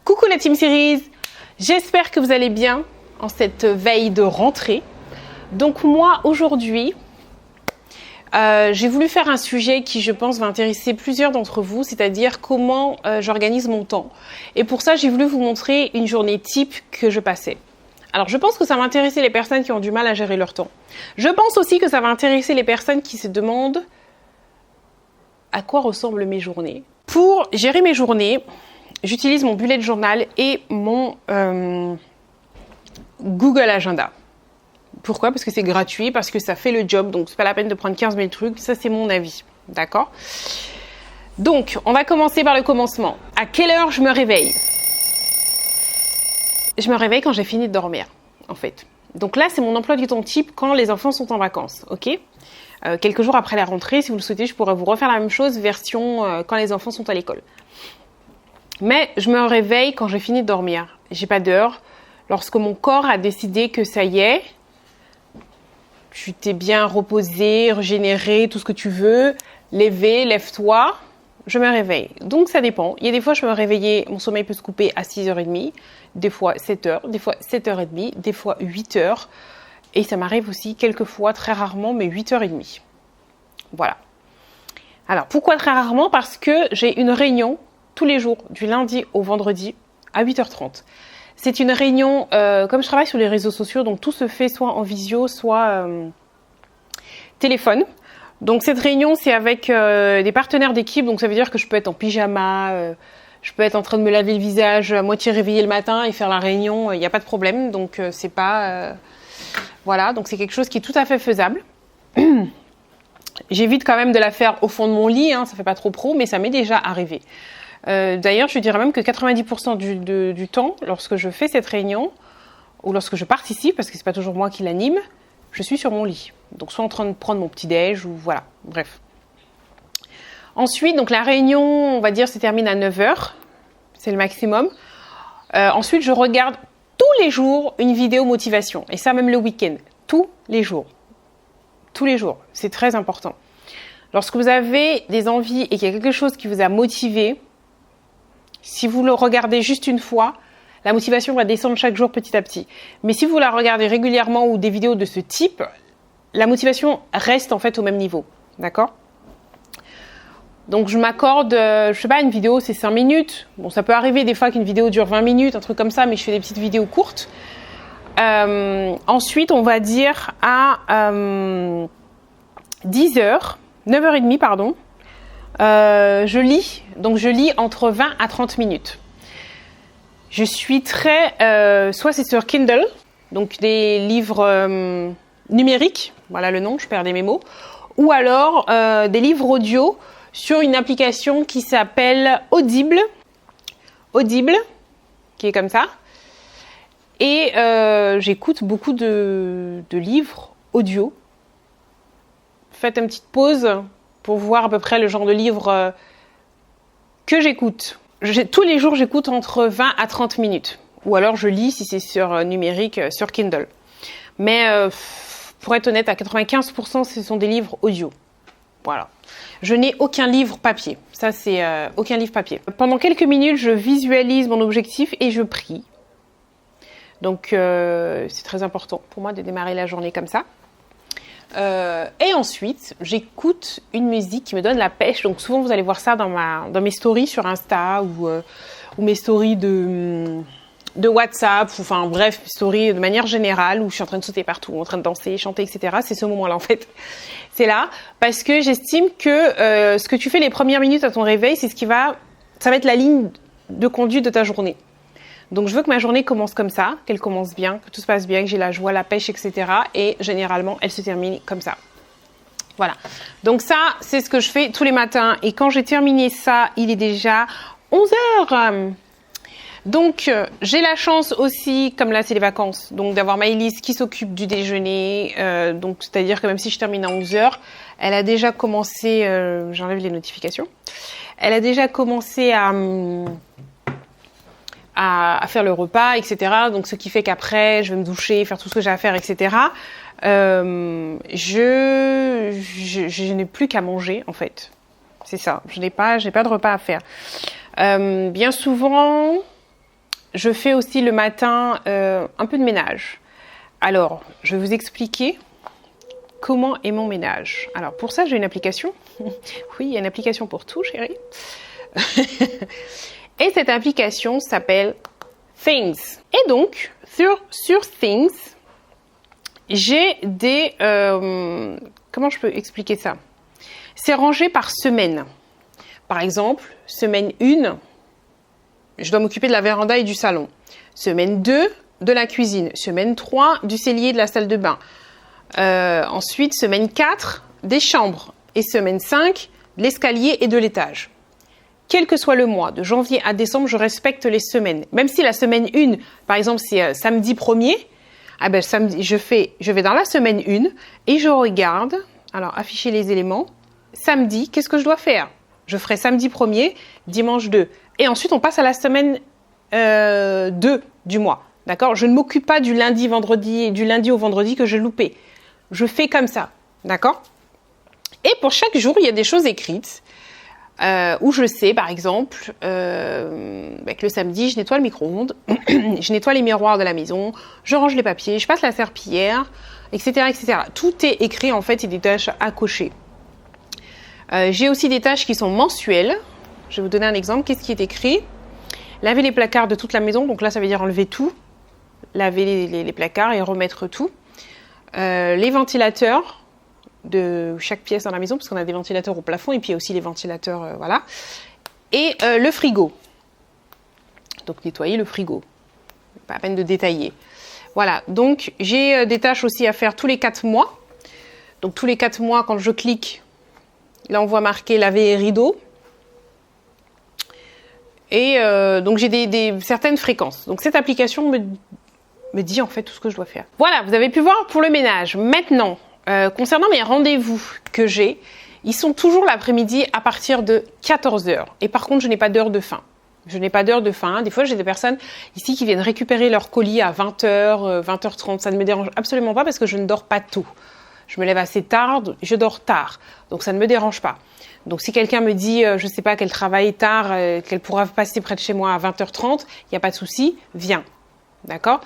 Coucou la team series, j'espère que vous allez bien en cette veille de rentrée. Donc moi aujourd'hui, j'ai voulu faire un sujet qui je pense va intéresser plusieurs d'entre vous, c'est-à-dire comment j'organise mon temps. Et pour ça j'ai voulu vous montrer une journée type que je passais. Alors je pense que ça va intéresser les personnes qui ont du mal à gérer leur temps. Je pense aussi que ça va intéresser les personnes qui se demandent à quoi ressemblent mes journées. Pour gérer mes journées, j'utilise mon bullet journal et mon Google Agenda. Pourquoi? Parce que c'est gratuit, parce que ça fait le job, donc c'est pas la peine de prendre 15 000 trucs, ça c'est mon avis, d'accord? Donc, on va commencer par le commencement. À quelle heure je me réveille? Je me réveille quand j'ai fini de dormir, en fait. Donc là, c'est mon emploi du temps type quand les enfants sont en vacances, ok? Quelques jours après la rentrée, si vous le souhaitez, je pourrais vous refaire la même chose, version quand les enfants sont à l'école. Mais je me réveille quand j'ai fini de dormir. J'ai pas d'heure. Lorsque mon corps a décidé que ça y est, tu t'es bien reposé, régénéré, tout ce que tu veux, lève-toi, je me réveille. Donc ça dépend. Il y a des fois, je me réveillais, mon sommeil peut se couper à 6h30, des fois 7h, des fois 7h30, des fois 8h. Et ça m'arrive aussi quelques fois, très rarement, mais 8h30. Voilà. Alors, pourquoi très rarement? Parce que j'ai une réunion tous les jours, du lundi au vendredi, à 8h30. C'est une réunion, comme je travaille sur les réseaux sociaux, donc tout se fait soit en visio, soit téléphone. Donc cette réunion, c'est avec des partenaires d'équipe, donc ça veut dire que je peux être en pyjama, je peux être en train de me laver le visage, à moitié réveillée le matin et faire la réunion, il n'y a pas de problème. Donc c'est pas... voilà, donc c'est quelque chose qui est tout à fait faisable. J'évite quand même de la faire au fond de mon lit, hein, ça fait pas trop pro, mais ça m'est déjà arrivé. D'ailleurs, je dirais même que 90% du temps, lorsque je fais cette réunion, ou lorsque je participe, parce que c'est pas toujours moi qui l'anime, je suis sur mon lit. Donc soit en train de prendre mon petit déj, ou voilà, bref. Ensuite, donc la réunion, on va dire, se termine à 9h, c'est le maximum. Ensuite, je regarde tous les jours une vidéo motivation, et ça même le week-end, tous les jours. Tous les jours, c'est très important. Lorsque vous avez des envies et qu'il y a quelque chose qui vous a motivé, si vous le regardez juste une fois, la motivation va descendre chaque jour petit à petit. Mais si vous la regardez régulièrement ou des vidéos de ce type, la motivation reste en fait au même niveau. D'accord? Donc je m'accorde, je sais pas, une vidéo c'est 5 minutes. Bon, ça peut arriver des fois qu'une vidéo dure 20 minutes, un truc comme ça, mais je fais des petites vidéos courtes. Ensuite, on va dire à 10h, 9h30, pardon. Je lis, donc je lis entre 20 à 30 minutes. Je suis très, soit c'est sur Kindle, donc des livres numériques, voilà le nom, je perds mes mots, ou alors des livres audio sur une application qui s'appelle Audible, qui est comme ça. Et j'écoute beaucoup de livres audio. Faites une petite pause pour voir à peu près le genre de livre que j'écoute. Tous les jours, j'écoute entre 20 à 30 minutes. Ou alors, je lis si c'est sur numérique, sur Kindle. Mais pour être honnête, à 95%, ce sont des livres audio. Voilà. Je n'ai aucun livre papier. Ça, c'est aucun livre papier. Pendant quelques minutes, je visualise mon objectif et je prie. Donc, c'est très important pour moi de démarrer la journée comme ça. Et ensuite, j'écoute une musique qui me donne la pêche. Donc souvent, vous allez voir ça dans mes stories sur Insta ou mes stories de WhatsApp. Enfin bref, stories de manière générale où je suis en train de sauter partout, en train de danser, chanter, etc. C'est ce moment-là en fait. C'est là parce que j'estime que ce que tu fais les premières minutes à ton réveil, ça va être la ligne de conduite de ta journée. Donc, je veux que ma journée commence comme ça, qu'elle commence bien, que tout se passe bien, que j'ai la joie, la pêche, etc. Et généralement, elle se termine comme ça. Voilà. Donc ça, c'est ce que je fais tous les matins. Et quand j'ai terminé ça, il est déjà 11h. Donc, j'ai la chance aussi, comme là, c'est les vacances, donc d'avoir Maëlys qui s'occupe du déjeuner. Donc, c'est-à-dire que même si je termine à 11h, elle a déjà commencé... j'enlève les notifications. Elle a déjà commencé à faire le repas, etc. Donc, ce qui fait qu'après, je vais me doucher, faire tout ce que j'ai à faire, etc. Je n'ai plus qu'à manger, en fait. C'est ça. J'ai pas de repas à faire. Bien souvent, je fais aussi le matin un peu de ménage. Alors, je vais vous expliquer comment est mon ménage. Alors, pour ça, j'ai une application. Oui, il y a une application pour tout, chérie. Et cette application s'appelle Things. Et donc, sur Things, j'ai des... comment je peux expliquer ça? C'est rangé par semaine. Par exemple, semaine 1, je dois m'occuper de la véranda et du salon. Semaine 2, de la cuisine. Semaine 3, du cellier et de la salle de bain. Ensuite, semaine 4, des chambres. Et semaine 5, de l'escalier et de l'étage. Quel que soit le mois, de janvier à décembre, je respecte les semaines. Même si la semaine 1, par exemple, c'est samedi 1er, ah ben, samedi, je vais dans la semaine 1 et je regarde, alors afficher les éléments, samedi, qu'est-ce que je dois faire? Je ferai samedi 1er, dimanche 2. Et ensuite, on passe à la semaine 2 du mois. D'accord? Je ne m'occupe pas du lundi au vendredi que j'ai loupé. Je fais comme ça. D'accord? Et pour chaque jour, il y a des choses écrites. Où je sais, par exemple, que le samedi, je nettoie le micro-ondes, je nettoie les miroirs de la maison, je range les papiers, je passe la serpillière, etc., etc. Tout est écrit, en fait, et des tâches à cocher. J'ai aussi des tâches qui sont mensuelles. Je vais vous donner un exemple. Qu'est-ce qui est écrit? Laver les placards de toute la maison. Donc là, ça veut dire enlever tout. Laver les placards et remettre tout. Les ventilateurs de chaque pièce dans la maison, parce qu'on a des ventilateurs au plafond et puis aussi les ventilateurs, voilà. Et le frigo. Donc nettoyer le frigo. Pas la peine de détailler. Voilà, donc j'ai des tâches aussi à faire tous les 4 mois. Donc tous les 4 mois, quand je clique, là on voit marqué laver les rideaux. Et donc j'ai certaines fréquences. Donc cette application me dit en fait tout ce que je dois faire. Voilà, vous avez pu voir pour le ménage. Maintenant, concernant mes rendez-vous que j'ai, ils sont toujours l'après-midi à partir de 14h. Et par contre, je n'ai pas d'heure de fin. Je n'ai pas d'heure de fin. Des fois, j'ai des personnes ici qui viennent récupérer leur colis à 20h, 20h30. Ça ne me dérange absolument pas parce que je ne dors pas tôt. Je me lève assez tard, je dors tard. Donc, ça ne me dérange pas. Donc, si quelqu'un me dit, je ne sais pas, qu'elle travaille tard, qu'elle pourra passer près de chez moi à 20h30, il n'y a pas de souci, viens. D'accord?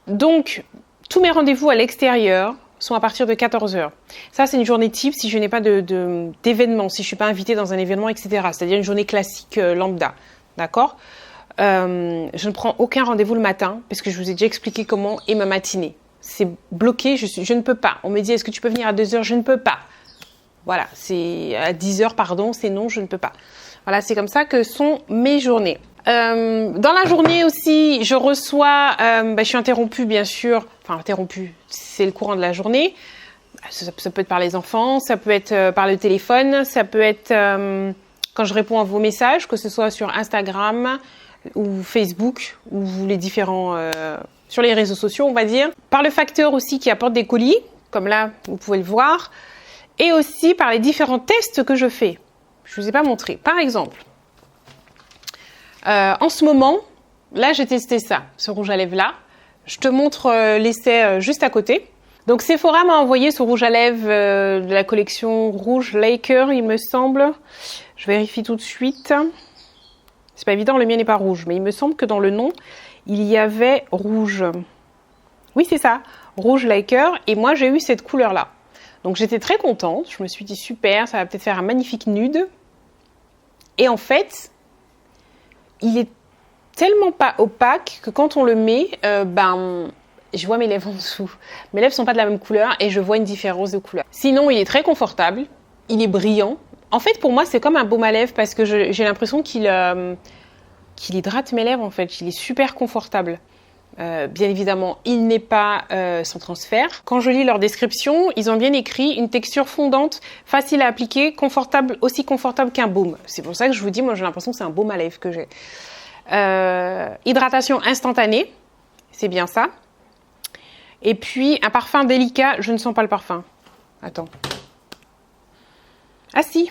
Donc, tous mes rendez-vous à l'extérieur sont à partir de 14h. Ça, c'est une journée type si je n'ai pas d'événement, si je ne suis pas invitée dans un événement, etc. C'est-à-dire une journée classique lambda. D'accord? Je ne prends aucun rendez-vous le matin parce que je vous ai déjà expliqué comment est ma matinée. C'est bloqué, je ne peux pas. On me dit, est-ce que tu peux venir à 2h? Je ne peux pas. Voilà, c'est à 10h, pardon, c'est non, je ne peux pas. Voilà, c'est comme ça que sont mes journées. Dans la journée aussi, je reçois, je suis interrompue bien sûr, enfin interrompue, c'est le courant de la journée. Ça peut être par les enfants, ça peut être par le téléphone, ça peut être quand je réponds à vos messages, que ce soit sur Instagram ou Facebook ou les différents, sur les réseaux sociaux on va dire. Par le facteur aussi qui apporte des colis, comme là vous pouvez le voir, et aussi par les différents tests que je fais. Je ne vous ai pas montré. Par exemple, en ce moment, là j'ai testé ça, ce rouge à lèvres là. Je te montre l'essai juste à côté. Donc Sephora m'a envoyé ce rouge à lèvres de la collection rouge Laker, il me semble. Je vérifie tout de suite. C'est pas évident, le mien n'est pas rouge, mais il me semble que dans le nom, il y avait rouge. Oui, c'est ça, rouge Laker. Et moi, j'ai eu cette couleur-là. Donc j'étais très contente. Je me suis dit super, ça va peut-être faire un magnifique nude. Et en fait, il est tellement pas opaque que quand on le met, je vois mes lèvres en dessous. Mes lèvres sont pas de la même couleur et je vois une différence de couleur. Sinon, il est très confortable, il est brillant. En fait, pour moi, c'est comme un baume à lèvres parce que j'ai l'impression qu'il hydrate mes lèvres en fait. Il est super confortable. Bien évidemment, il n'est pas sans transfert. Quand je lis leur description, ils ont bien écrit une texture fondante, facile à appliquer, confortable, aussi confortable qu'un baume. C'est pour ça que je vous dis, moi j'ai l'impression que c'est un baume à lèvres que j'ai. Hydratation instantanée, c'est bien ça. Et puis un parfum délicat, je ne sens pas le parfum. Attends. Ah si.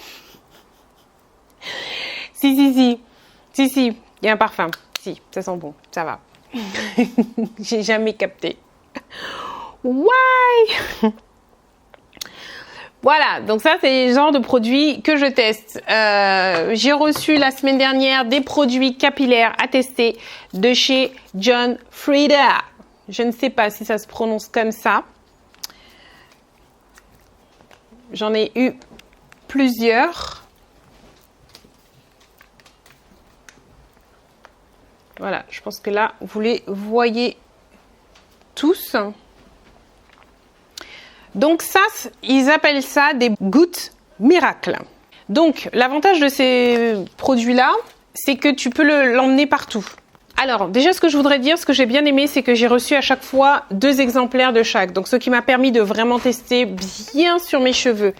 Si, il y a un parfum. Si, ça sent bon, ça va. J'ai jamais capté. Why? Voilà, donc ça c'est le genre de produits que je teste. J'ai reçu la semaine dernière des produits capillaires à tester de chez John Frieda. Je ne sais pas si ça se prononce comme ça. J'en ai eu plusieurs. Voilà, je pense que là, vous les voyez tous. Donc ça, ils appellent ça des gouttes miracles. Donc, l'avantage de ces produits-là, c'est que tu peux l'emmener partout. Alors, déjà, ce que je voudrais dire, ce que j'ai bien aimé, c'est que j'ai reçu à chaque fois 2 exemplaires de chaque. Donc, ce qui m'a permis de vraiment tester bien sur mes cheveux.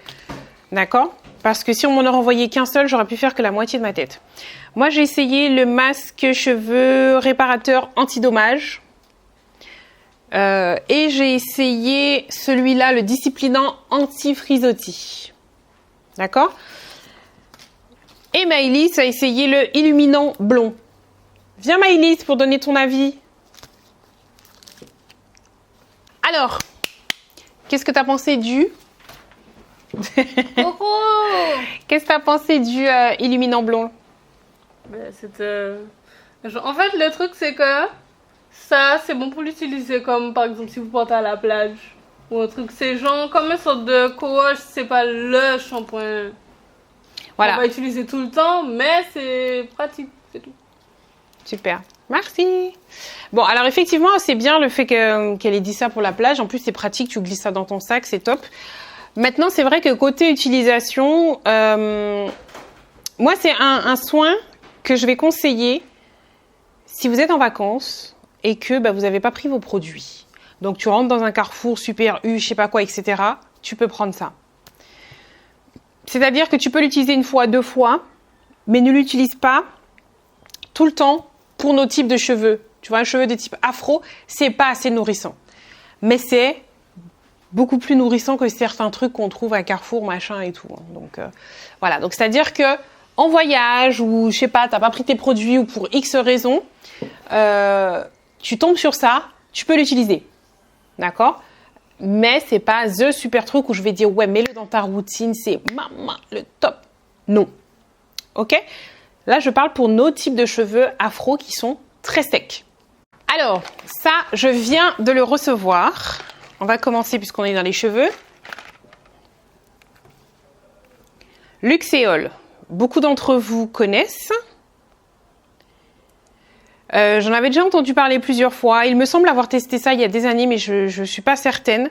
D'accord ? Parce que si on m'en aurait envoyé qu'un seul, j'aurais pu faire que la moitié de ma tête. Moi, j'ai essayé le masque cheveux réparateur anti-dommage. Et j'ai essayé celui-là, le disciplinant anti-frisottis. D'accord ? Et Maëlys a essayé le illuminant blond. Viens Maëlys pour donner ton avis. Alors, qu'est-ce que tu as pensé du... Qu'est-ce que tu as pensé du illuminant blond? En fait, le truc, c'est que ça, c'est bon pour l'utiliser comme, par exemple, si vous portez à la plage ou un truc. C'est genre comme une sorte de co-wash, c'est pas le shampoing voilà. qu'on va utiliser tout le temps, mais c'est pratique, c'est tout. Super, merci. Bon, alors effectivement, c'est bien le fait qu'elle ait dit ça pour la plage. En plus, c'est pratique, tu glisses ça dans ton sac, c'est top. Maintenant, c'est vrai que côté utilisation, moi, c'est un soin que je vais conseiller si vous êtes en vacances et que vous n'avez pas pris vos produits. Donc, tu rentres dans un Carrefour, Super U, je sais pas quoi, etc. Tu peux prendre ça. C'est-à-dire que tu peux l'utiliser 1 fois, 2 fois, mais ne l'utilise pas tout le temps pour nos types de cheveux. Tu vois, un cheveu de type afro, c'est pas assez nourrissant. Mais c'est beaucoup plus nourrissant que certains trucs qu'on trouve à Carrefour, machin et tout. Donc, voilà. Donc, c'est-à-dire que en voyage ou, je sais pas, t'as pas pris tes produits ou pour X raisons, tu tombes sur ça, tu peux l'utiliser. D'accord ? Mais c'est pas the super truc où je vais dire, ouais, mets-le dans ta routine, c'est le top. Non. Ok ? Là, je parle pour nos types de cheveux afro qui sont très secs. Alors, ça, je viens de le recevoir. On va commencer puisqu'on est dans les cheveux. Luxéol. Beaucoup d'entre vous connaissent. J'en avais déjà entendu parler plusieurs fois. Il me semble avoir testé ça il y a des années, mais je ne suis pas certaine.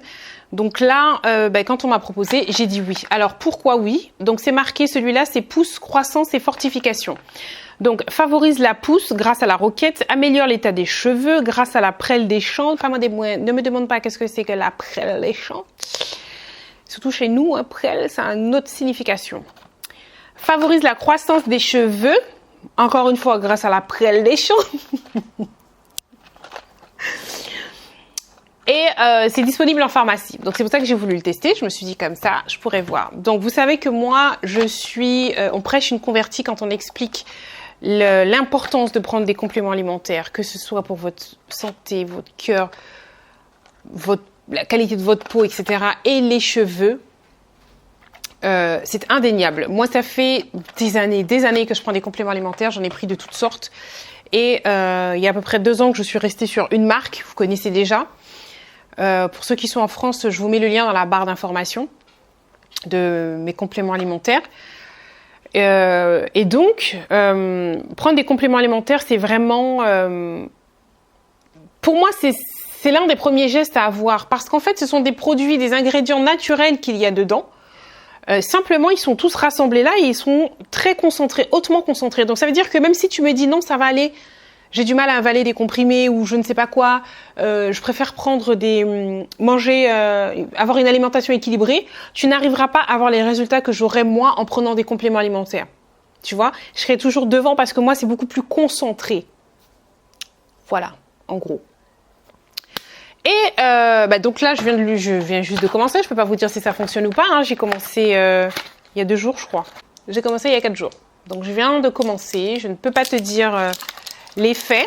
Donc là, quand on m'a proposé, j'ai dit oui. Alors pourquoi oui? Donc c'est marqué, celui-là, c'est pousse, croissance et fortification. Donc favorise la pousse grâce à la roquette, améliore l'état des cheveux grâce à la prêle des champs. Enfin, ne me demande pas qu'est-ce que c'est que la prêle des champs. Surtout chez nous, prêle, ça a une autre signification. Favorise la croissance des cheveux. Encore une fois, grâce à la prêle des champs. Et c'est disponible en pharmacie. Donc, c'est pour ça que j'ai voulu le tester. Je me suis dit comme ça, je pourrais voir. Donc, vous savez que moi, on prêche une convertie quand on explique l'importance de prendre des compléments alimentaires, que ce soit pour votre santé, votre cœur, la qualité de votre peau, etc. et les cheveux. C'est indéniable. Moi, ça fait des années que je prends des compléments alimentaires. J'en ai pris de toutes sortes. Et il y a à peu près 2 ans que je suis restée sur une marque. Vous connaissez déjà. Pour ceux qui sont en France, je vous mets le lien dans la barre d'information de mes compléments alimentaires. Et donc, prendre des compléments alimentaires, c'est vraiment... pour moi, c'est l'un des premiers gestes à avoir. Parce qu'en fait, ce sont des produits, des ingrédients naturels qu'il y a dedans. Simplement, ils sont tous rassemblés là et ils sont très concentrés, hautement concentrés. Donc, ça veut dire que même si tu me dis non, ça va aller, j'ai du mal à avaler des comprimés ou je ne sais pas quoi, je préfère avoir une alimentation équilibrée, tu n'arriveras pas à avoir les résultats que j'aurais moi en prenant des compléments alimentaires. Tu vois, je serai toujours devant parce que moi, c'est beaucoup plus concentré. Voilà, en gros. Et donc là, je viens juste de commencer. Je peux pas vous dire si ça fonctionne ou pas. Hein. J'ai commencé il y a 2 jours, je crois. J'ai commencé il y a 4 jours. Donc je viens de commencer. Je ne peux pas te dire l'effet.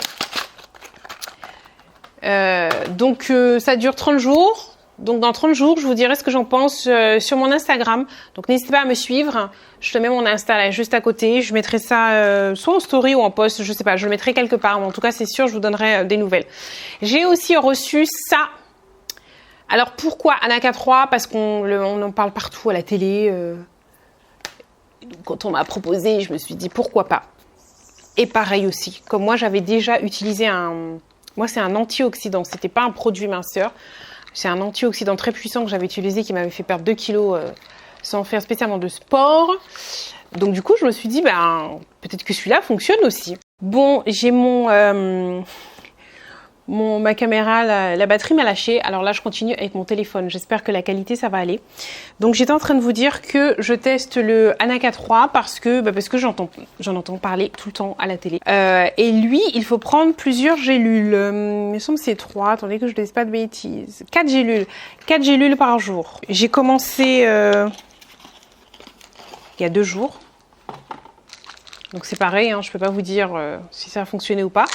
Donc ça dure 30 jours. Donc dans 30 jours, je vous dirai ce que j'en pense sur mon Instagram. Donc n'hésitez pas à me suivre. Je te mets mon Insta là juste à côté. Je mettrai ça soit en story ou en post, je sais pas. Je le mettrai quelque part. Mais en tout cas, c'est sûr, je vous donnerai des nouvelles. J'ai aussi reçu ça. Alors pourquoi Anaka 3? Parce qu'on en parle partout à la télé. Quand on m'a proposé, je me suis dit pourquoi pas. Et pareil aussi, comme moi j'avais déjà utilisé moi c'est un antioxydant, c'était pas un produit minceur. C'est un antioxydant très puissant que j'avais utilisé qui m'avait fait perdre 2 kilos sans faire spécialement de sport. Donc du coup, je me suis dit, peut-être que celui-là fonctionne aussi. Bon, j'ai ma caméra, la batterie m'a lâché. Alors là, je continue avec mon téléphone. J'espère que la qualité, ça va aller. Donc j'étais en train de vous dire que je teste le Anaka 3 parce que j'en entends parler tout le temps à la télé. Et lui, il faut prendre plusieurs gélules. Il me semble que c'est 3. Attendez que je ne dise pas de bêtises. 4 gélules. 4 gélules par jour. J'ai commencé il y a 2 jours. Donc c'est pareil, hein, je ne peux pas vous dire si ça a fonctionné ou pas.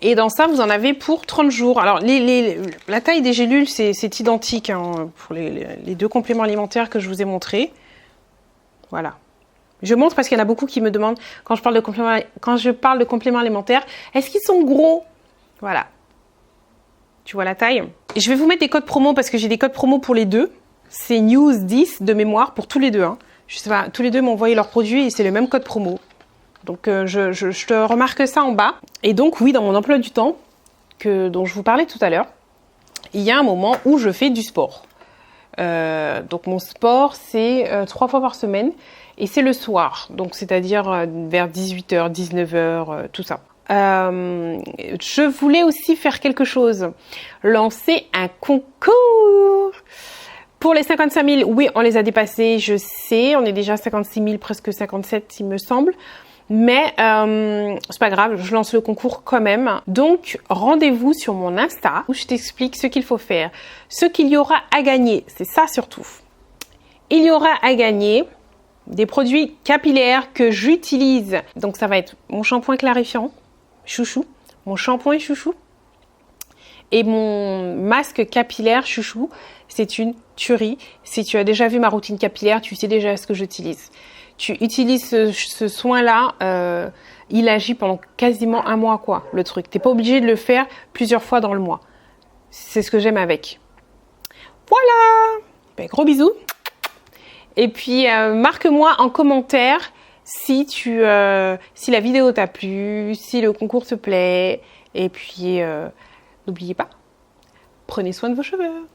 Et dans ça, vous en avez pour 30 jours. Alors, la taille des gélules, c'est identique hein, pour les 2 compléments alimentaires que je vous ai montrés. Voilà. Je montre parce qu'il y en a beaucoup qui me demandent, quand je parle de compléments alimentaires, est-ce qu'ils sont gros? Voilà. Tu vois la taille? Et je vais vous mettre des codes promo parce que j'ai des codes promo pour les 2. C'est News 10 de mémoire pour tous les 2. Hein. Je sais pas, tous les 2 m'ont envoyé leurs produits et c'est le même code promo. Donc je te remarque ça en bas. Et donc oui, dans mon emploi du temps, dont je vous parlais tout à l'heure, il y a un moment où je fais du sport. Donc mon sport, c'est 3 fois par semaine et c'est le soir. Donc c'est-à-dire vers 18h, 19h, tout ça. Je voulais aussi faire quelque chose. Lancer un concours. Pour les 55 000, oui, on les a dépassés, je sais. On est déjà à 56 000, presque 57, il me semble. Mais c'est pas grave, je lance le concours quand même. Donc rendez-vous sur mon Insta où je t'explique ce qu'il faut faire, ce qu'il y aura à gagner. C'est ça surtout. Il y aura à gagner des produits capillaires que j'utilise. Donc ça va être mon shampoing clarifiant, chouchou, mon shampoing chouchou et mon masque capillaire chouchou. C'est une tuerie. Si tu as déjà vu ma routine capillaire, tu sais déjà ce que j'utilise. Tu utilises ce soin-là, il agit pendant quasiment 1 mois, quoi, le truc. T'es pas obligé de le faire plusieurs fois dans le mois. C'est ce que j'aime avec. Voilà! Ben, gros bisous. Et puis, marque-moi en commentaire si la vidéo t'a plu, si le concours te plaît. Et puis, n'oubliez pas, prenez soin de vos cheveux.